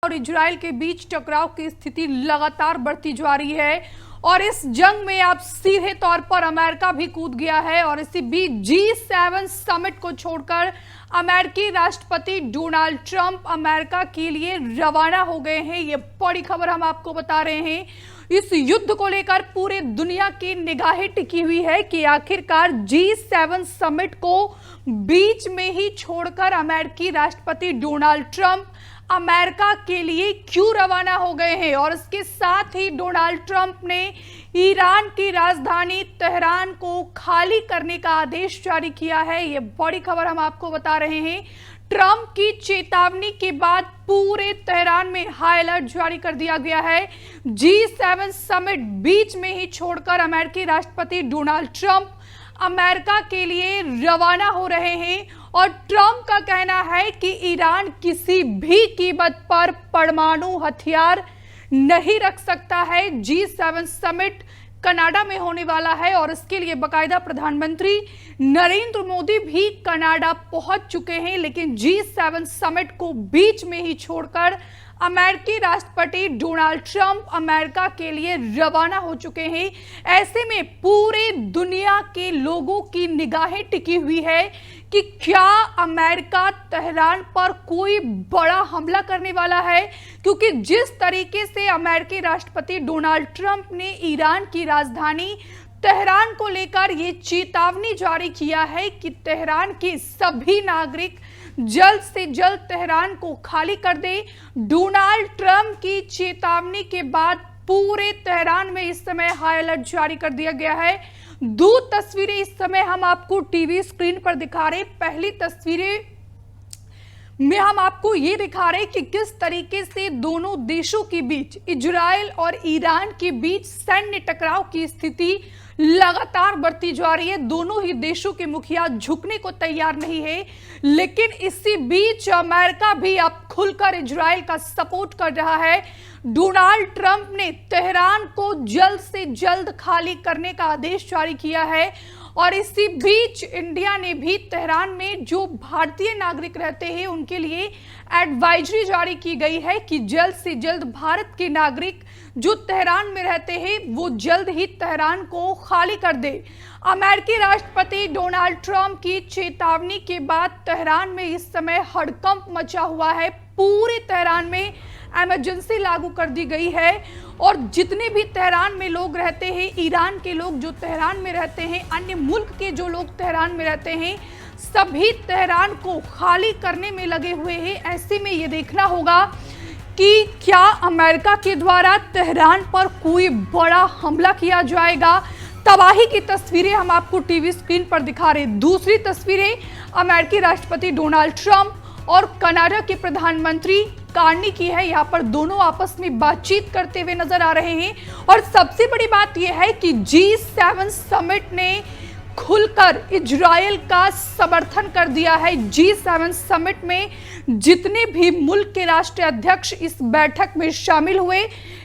और इजराइल के बीच टकराव की स्थिति लगातार बढ़ती जा रही है और इस जंग में अब सीधे तौर पर अमेरिका भी कूद गया है। और इसी बीच G7 समिट को छोड़कर अमेरिकी राष्ट्रपति डोनाल्ड ट्रंप अमेरिका के लिए रवाना हो गए हैं। ये बड़ी खबर हम आपको बता रहे हैं। इस युद्ध को लेकर पूरे दुनिया की निगाहें टिकी हुई है कि आखिरकार G7 समिट को बीच में ही छोड़कर अमेरिकी राष्ट्रपति डोनाल्ड ट्रंप अमेरिका के लिए क्यों रवाना हो गए हैं। और इसके साथ ही डोनाल्ड ट्रंप ने ईरान की राजधानी तेहरान को खाली करने का आदेश जारी किया है। ये बड़ी खबर हम आपको बता रहे हैं। ट्रंप की चेतावनी के बाद पूरे तेहरान में हाई अलर्ट जारी कर दिया गया है। G7 समिट बीच में ही छोड़कर अमेरिकी राष्ट्रपति डोनाल्ड ट्रंप अमेरिका के लिए रवाना हो रहे हैं। और ट्रंप का कहना है कि ईरान किसी भी कीमत पर परमाणु हथियार नहीं रख सकता है। G7 समिट कनाडा में होने वाला है और इसके लिए बाकायदा प्रधानमंत्री नरेंद्र मोदी भी कनाडा पहुंच चुके हैं। लेकिन G7 समिट को बीच में ही छोड़कर अमेरिकी राष्ट्रपति डोनाल्ड ट्रंप अमेरिका के लिए रवाना हो चुके हैं। ऐसे में पूरे दुनिया के लोगों की निगाहें टिकी हुई है कि क्या अमेरिका तेहरान पर कोई बड़ा हमला करने वाला है, क्योंकि जिस तरीके से अमेरिकी राष्ट्रपति डोनाल्ड ट्रंप ने ईरान की राजधानी तेहरान को लेकर ये चेतावनी जारी किया है कि तेहरान के सभी नागरिक जल्द से जल्द तेहरान को खाली कर दे। डोनाल्ड ट्रंप की चेतावनी के बाद पूरे तेहरान में इस समय हाई अलर्ट जारी कर दिया गया है। दो तस्वीरें इस समय हम आपको टीवी स्क्रीन पर दिखा रहे। पहली तस्वीरें में हम आपको ये दिखा रहे कि किस तरीके से दोनों देशों के बीच, इजराइल और ईरान के बीच सैन्य टकराव की स्थिति लगातार बढ़ती जा रही है। दोनों ही देशों के मुखिया झुकने को तैयार नहीं है। लेकिन इसी बीच अमेरिका भी अब खुलकर इजराइल का सपोर्ट कर रहा है। डोनाल्ड ट्रंप ने तेहरान को जल्द से जल्द खाली करने का आदेश जारी किया है। और इसी बीच इंडिया ने भी तेहरान में जो भारतीय नागरिक रहते हैं उनके लिए एडवाइजरी जारी की गई है कि जल्द से जल्द भारत के नागरिक जो तेहरान में रहते हैं वो जल्द ही तेहरान को खाली कर दे। अमेरिकी राष्ट्रपति डोनाल्ड ट्रंप की चेतावनी के बाद तेहरान में इस समय हड़कंप मचा हुआ है। पूरे तेहरान में इमरजेंसी लागू कर दी गई है और जितने भी तेहरान में लोग रहते हैं, ईरान के लोग जो तेहरान में रहते हैं, अन्य मुल्क के जो लोग तेहरान में रहते हैं, सभी तेहरान को खाली करने में लगे हुए हैं। ऐसे में ये देखना होगा कि क्या अमेरिका के द्वारा तेहरान पर कोई बड़ा हमला किया जाएगा। तबाही की तस्वीरें हम आपको टीवी स्क्रीन पर दिखा रहे। दूसरी तस्वीरें अमेरिकी राष्ट्रपति डोनाल्ड ट्रंप और कनाडा के प्रधानमंत्री कार्नी की है। यहाँ पर दोनों आपस में बातचीत करते हुए नजर आ रहे हैं। और सबसे बड़ी बात यह है कि G7 समिट ने खुलकर इजराइल का समर्थन कर दिया है। G7 समिट में जितने भी मुल्क के राष्ट्रीय अध्यक्ष इस बैठक में शामिल हुए,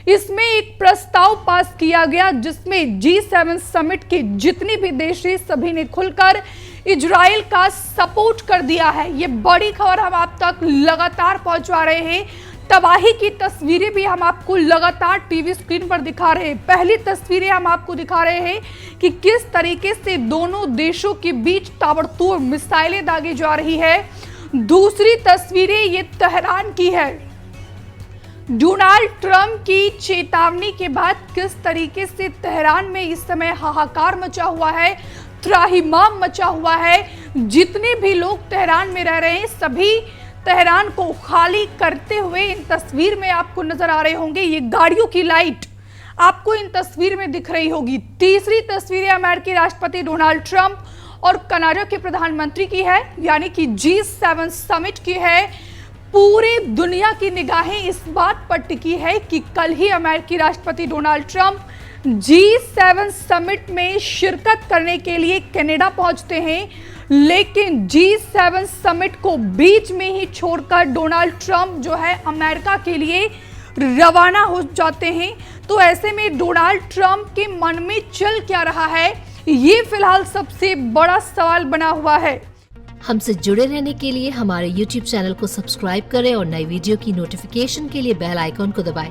इसमें एक प्रस्ताव पास किया गया जिसमें G7 समिट के जितने भी देश हैं सभी ने खुलकर इजराइल का सपोर्ट कर दिया है। ये बड़ी खबर हम आप तक लगातार पहुंचा रहे हैं। तबाही की तस्वीरें भी हम आपको लगातार टीवी स्क्रीन पर दिखा रहे हैं। पहली तस्वीरें हम आपको दिखा रहे हैं कि किस तरीके से दोनों देशों के बीच ताबड़तोड़ मिसाइलें दागी जा रही है। दूसरी तस्वीरें ये तेहरान की है। डोनाल्ड ट्रंप की चेतावनी के बाद किस तरीके से तेहरान में इस समय हाहाकार मचा हुआ है, त्राहिमाम मचा हुआ है। जितने भी लोग तेहरान में रह रहे हैं सभी तेहरान को खाली करते हुए इन तस्वीर में आपको नजर आ रहे होंगे। ये गाड़ियों की लाइट आपको इन तस्वीर में दिख रही होगी। तीसरी तस्वीरें अमेरिकी राष्ट्रपति डोनाल्ड ट्रंप और कनाडा के प्रधानमंत्री की है, यानी कि G7 समिट की है। पूरे दुनिया की निगाहें इस बात पर टिकी है कि कल ही अमेरिकी राष्ट्रपति डोनाल्ड ट्रंप G7 समिट में शिरकत करने के लिए कनाडा पहुंचते हैं। लेकिन G7 समिट को बीच में ही छोड़कर डोनाल्ड ट्रंप जो है अमेरिका के लिए रवाना हो जाते हैं। तो ऐसे में डोनाल्ड ट्रंप के मन में चल क्या रहा है, ये फिलहाल सबसे बड़ा सवाल बना हुआ है। हमसे जुड़े रहने के लिए हमारे YouTube चैनल को सब्सक्राइब करें और नई वीडियो की नोटिफिकेशन के लिए बेल आइकॉन को दबाएं।